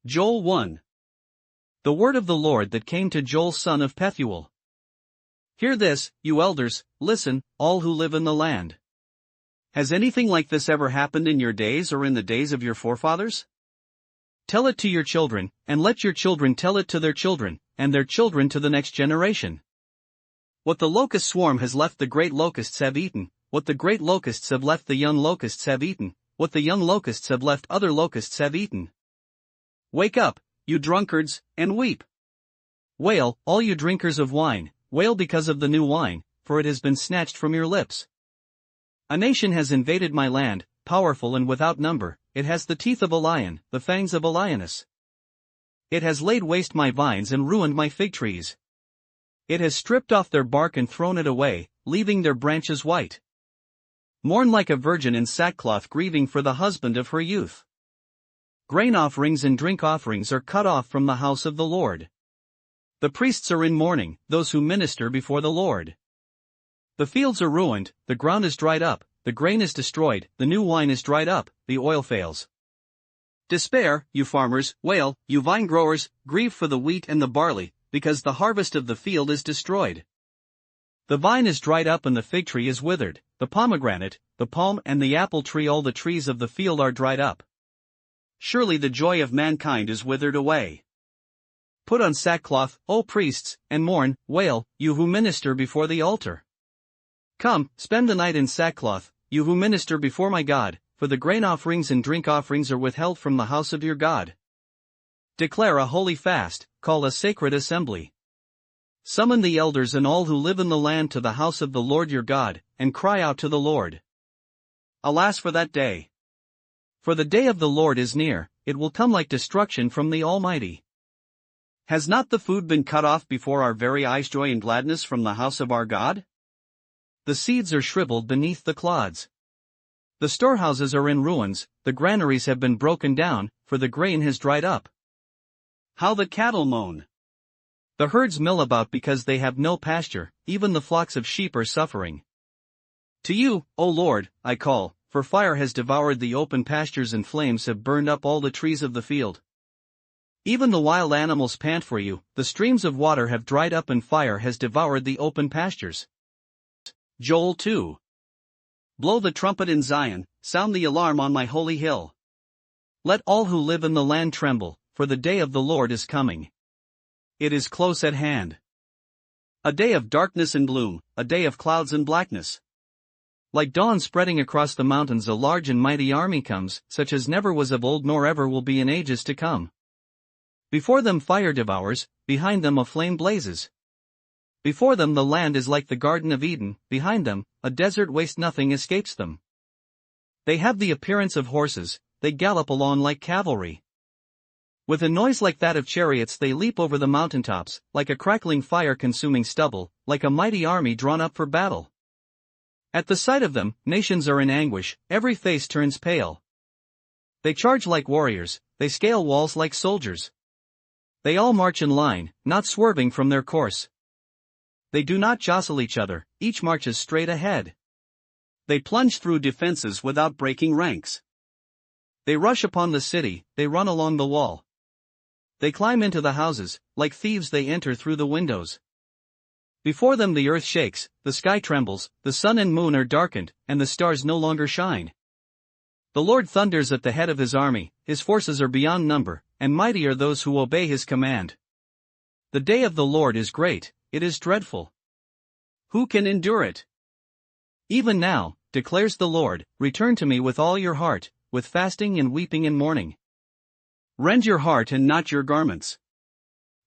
Joel 1. The word of the Lord that came to Joel son of Pethuel. Hear this, you elders, listen, all who live in the land. Has anything like this ever happened in your days or in the days of your forefathers? Tell it to your children, and let your children tell it to their children, and their children to the next generation. What the locust swarm has left the great locusts have eaten, what the great locusts have left the young locusts have eaten, what the young locusts have left other locusts have eaten. Wake up, you drunkards, and weep. Wail, all you drinkers of wine, wail because of the new wine, for it has been snatched from your lips. A nation has invaded my land, powerful and without number, it has the teeth of a lion, the fangs of a lioness. It has laid waste my vines and ruined my fig trees. It has stripped off their bark and thrown it away, leaving their branches white. Mourn like a virgin in sackcloth grieving for the husband of her youth. Grain offerings and drink offerings are cut off from the house of the Lord. The priests are in mourning, those who minister before the Lord. The fields are ruined, the ground is dried up, the grain is destroyed, the new wine is dried up, the oil fails. Despair, you farmers, wail, you vine growers, grieve for the wheat and the barley, because the harvest of the field is destroyed. The vine is dried up and the fig tree is withered, the pomegranate, the palm and the apple tree, all the trees of the field are dried up. Surely the joy of mankind is withered away. Put on sackcloth, O priests, and mourn, wail, you who minister before the altar. Come, spend the night in sackcloth, you who minister before my God, for the grain offerings and drink offerings are withheld from the house of your God. Declare a holy fast, call a sacred assembly. Summon the elders and all who live in the land to the house of the Lord your God, and cry out to the Lord. Alas for that day! For the day of the Lord is near, it will come like destruction from the Almighty. Has not the food been cut off before our very eyes, joy and gladness from the house of our God? The seeds are shriveled beneath the clods. The storehouses are in ruins, the granaries have been broken down, for the grain has dried up. How the cattle moan! The herds mill about because they have no pasture, even the flocks of sheep are suffering. To you, O Lord, I call, for fire has devoured the open pastures and flames have burned up all the trees of the field. Even the wild animals pant for you, the streams of water have dried up and fire has devoured the open pastures. Joel 2. Blow the trumpet in Zion, sound the alarm on my holy hill. Let all who live in the land tremble, for the day of the Lord is coming. It is close at hand. A day of darkness and gloom, a day of clouds and blackness. Like dawn spreading across the mountains, a large and mighty army comes, such as never was of old nor ever will be in ages to come. Before them fire devours, behind them a flame blazes. Before them the land is like the Garden of Eden, behind them, a desert waste, nothing escapes them. They have the appearance of horses, they gallop along like cavalry. With a noise like that of chariots they leap over the mountaintops, like a crackling fire consuming stubble, like a mighty army drawn up for battle. At the sight of them, nations are in anguish, every face turns pale. They charge like warriors, they scale walls like soldiers. They all march in line, not swerving from their course. They do not jostle each other, each marches straight ahead. They plunge through defenses without breaking ranks. They rush upon the city, they run along the wall. They climb into the houses, like thieves they enter through the windows. Before them the earth shakes, the sky trembles, the sun and moon are darkened, and the stars no longer shine. The Lord thunders at the head of his army, his forces are beyond number, and mighty are those who obey his command. The day of the Lord is great, it is dreadful. Who can endure it? Even now, declares the Lord, return to me with all your heart, with fasting and weeping and mourning. Rend your heart and not your garments.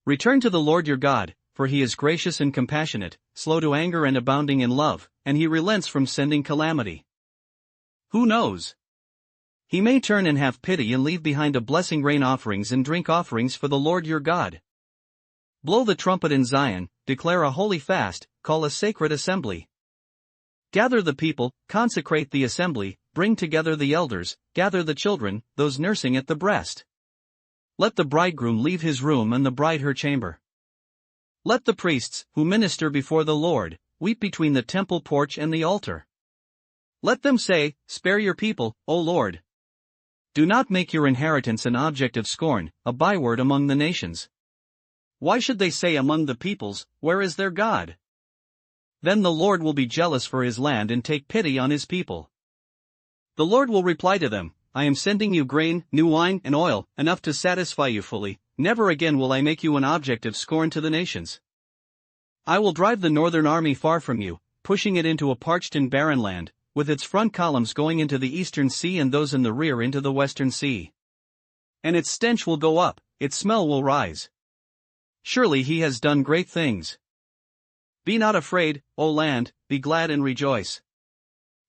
Return to the Lord your God, for he is gracious and compassionate, slow to anger and abounding in love, and he relents from sending calamity. Who knows? He may turn and have pity and leave behind a blessing, grain offerings and drink offerings for the Lord your God. Blow the trumpet in Zion, declare a holy fast, call a sacred assembly. Gather the people, consecrate the assembly, bring together the elders, gather the children, those nursing at the breast. Let the bridegroom leave his room and the bride her chamber. Let the priests, who minister before the Lord, weep between the temple porch and the altar. Let them say, spare your people, O Lord. Do not make your inheritance an object of scorn, a byword among the nations. Why should they say among the peoples, where is their God? Then the Lord will be jealous for his land and take pity on his people. The Lord will reply to them, I am sending you grain, new wine, and oil, enough to satisfy you fully. Never again will I make you an object of scorn to the nations. I will drive the northern army far from you, pushing it into a parched and barren land, with its front columns going into the eastern sea and those in the rear into the western sea. And its stench will go up, its smell will rise. Surely he has done great things. Be not afraid, O land, be glad and rejoice.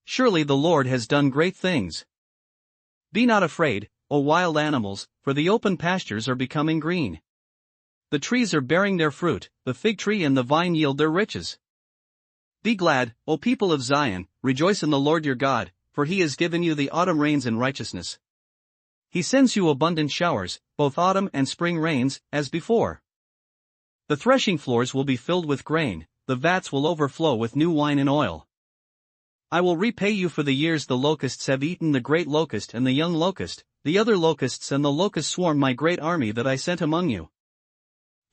Surely the Lord has done great things. Be not afraid, O wild animals, for the open pastures are becoming green. The trees are bearing their fruit, the fig tree and the vine yield their riches. Be glad, O people of Zion, rejoice in the Lord your God, for he has given you the autumn rains in righteousness. He sends you abundant showers, both autumn and spring rains, as before. The threshing floors will be filled with grain, the vats will overflow with new wine and oil. I will repay you for the years the locusts have eaten, the great locust and the young locust, the other locusts and the locust swarm, my great army that I sent among you.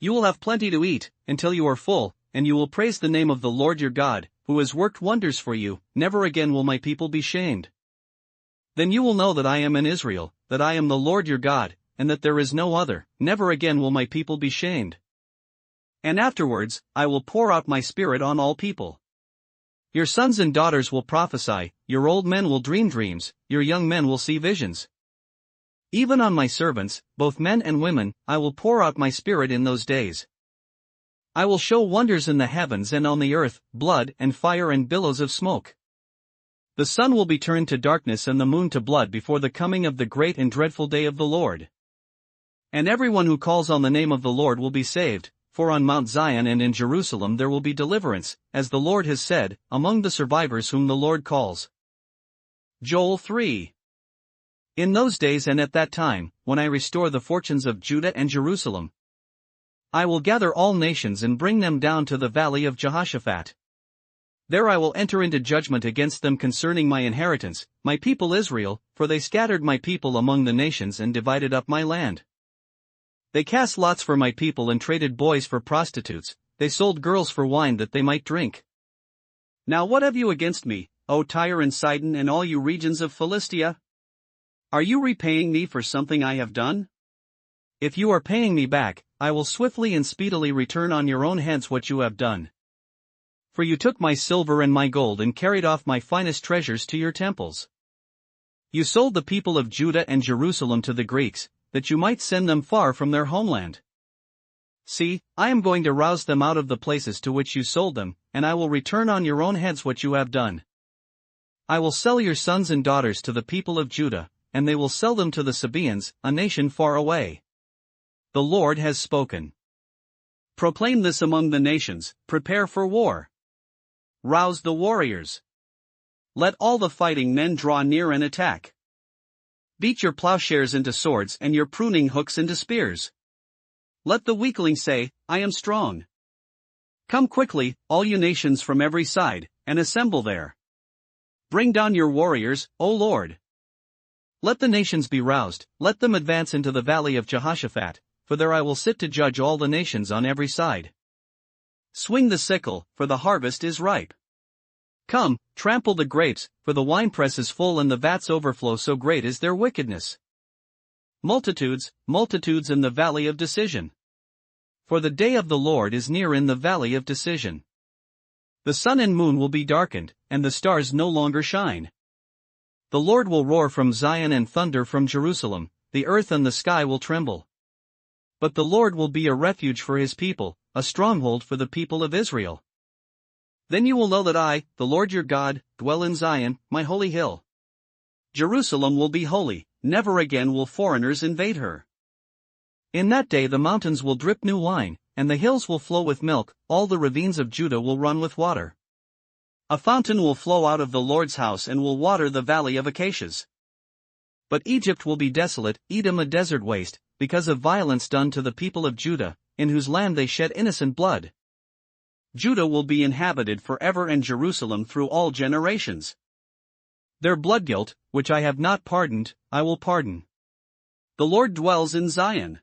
You will have plenty to eat, until you are full, and you will praise the name of the Lord your God, who has worked wonders for you. Never again will my people be shamed. Then you will know that I am in Israel, that I am the Lord your God, and that there is no other. Never again will my people be shamed. And afterwards, I will pour out my spirit on all people. Your sons and daughters will prophesy, your old men will dream dreams, your young men will see visions. Even on my servants, both men and women, I will pour out my spirit in those days. I will show wonders in the heavens and on the earth, blood and fire and billows of smoke. The sun will be turned to darkness and the moon to blood before the coming of the great and dreadful day of the Lord. And everyone who calls on the name of the Lord will be saved, for on Mount Zion and in Jerusalem there will be deliverance, as the Lord has said, among the survivors whom the Lord calls. Joel 3. In those days and at that time, when I restore the fortunes of Judah and Jerusalem, I will gather all nations and bring them down to the valley of Jehoshaphat. There I will enter into judgment against them concerning my inheritance, my people Israel, for they scattered my people among the nations and divided up my land. They cast lots for my people and traded boys for prostitutes, they sold girls for wine that they might drink. Now what have you against me, O Tyre and Sidon and all you regions of Philistia? Are you repaying me for something I have done? If you are paying me back, I will swiftly and speedily return on your own heads what you have done. For you took my silver and my gold and carried off my finest treasures to your temples. You sold the people of Judah and Jerusalem to the Greeks, that you might send them far from their homeland. See, I am going to rouse them out of the places to which you sold them, and I will return on your own heads what you have done. I will sell your sons and daughters to the people of Judah, and they will sell them to the Sabaeans, a nation far away. The Lord has spoken. Proclaim this among the nations, prepare for war. Rouse the warriors. Let all the fighting men draw near and attack. Beat your plowshares into swords and your pruning hooks into spears. Let the weakling say, I am strong. Come quickly, all you nations from every side, and assemble there. Bring down your warriors, O Lord. Let the nations be roused, let them advance into the valley of Jehoshaphat, for there I will sit to judge all the nations on every side. Swing the sickle, for the harvest is ripe. Come, trample the grapes, for the winepress is full and the vats overflow, so great is their wickedness. Multitudes, multitudes in the valley of decision. For the day of the Lord is near in the valley of decision. The sun and moon will be darkened, and the stars no longer shine. The Lord will roar from Zion and thunder from Jerusalem, the earth and the sky will tremble. But the Lord will be a refuge for his people, a stronghold for the people of Israel. Then you will know that I, the Lord your God, dwell in Zion, my holy hill. Jerusalem will be holy, never again will foreigners invade her. In that day the mountains will drip new wine, and the hills will flow with milk, all the ravines of Judah will run with water. A fountain will flow out of the Lord's house and will water the valley of acacias. But Egypt will be desolate, Edom a desert waste, because of violence done to the people of Judah, in whose land they shed innocent blood. Judah will be inhabited forever and Jerusalem through all generations. Their blood guilt, which I have not pardoned, I will pardon. The Lord dwells in Zion.